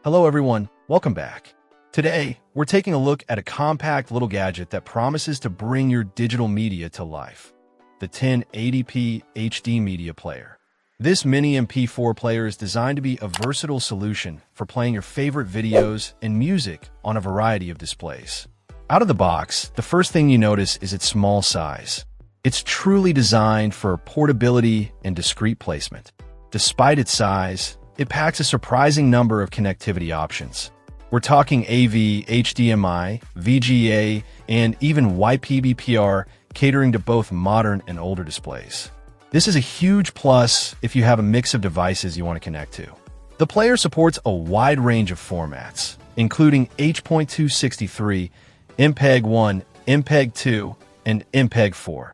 Hello everyone, welcome back. Today, we're taking a look at a compact little gadget that promises to bring your digital media to life. The 1080p HD Media Player. This mini MP4 player is designed to be a versatile solution for playing your favorite videos and music on a variety of displays. Out of the box, the first thing you notice is its small size. It's truly designed for portability and discreet placement. Despite its size, it packs a surprising number of connectivity options. We're talking AV, HDMI, VGA, and even YPBPR, catering to both modern and older displays. This is a huge plus if you have a mix of devices you want to connect to. The player supports a wide range of formats, including H.263, MPEG-1, MPEG-2, and MPEG-4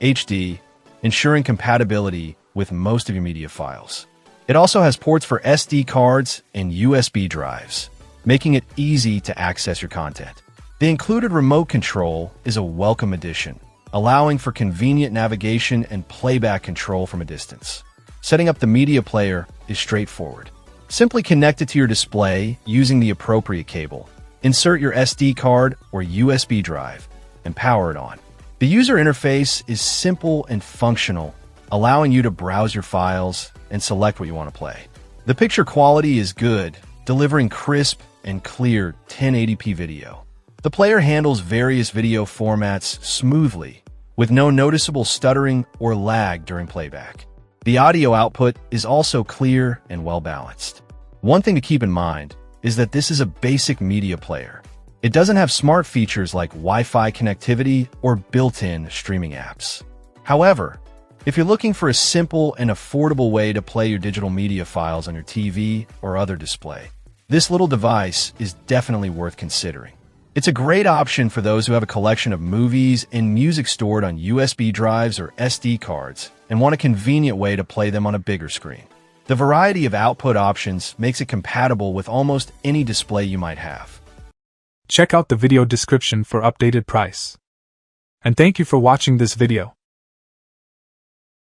HD, ensuring compatibility with most of your media files. It also has ports for SD cards and USB drives, making it easy to access your content. The included remote control is a welcome addition, allowing for convenient navigation and playback control from a distance. Setting up the media player is straightforward. Simply connect it to your display using the appropriate cable. Insert your SD card or USB drive and power it on. The user interface is simple and functional, allowing you to browse your files and select what you want to play. The picture quality is good, delivering crisp and clear 1080p video. The player handles various video formats smoothly, with no noticeable stuttering or lag during playback. The audio output is also clear and well-balanced. One thing to keep in mind is that this is a basic media player. It doesn't have smart features like Wi-Fi connectivity or built-in streaming apps. However, if you're looking for a simple and affordable way to play your digital media files on your TV or other display, this little device is definitely worth considering. It's a great option for those who have a collection of movies and music stored on USB drives or SD cards and want a convenient way to play them on a bigger screen. The variety of output options makes it compatible with almost any display you might have. Check out the video description for updated price. And thank you for watching this video.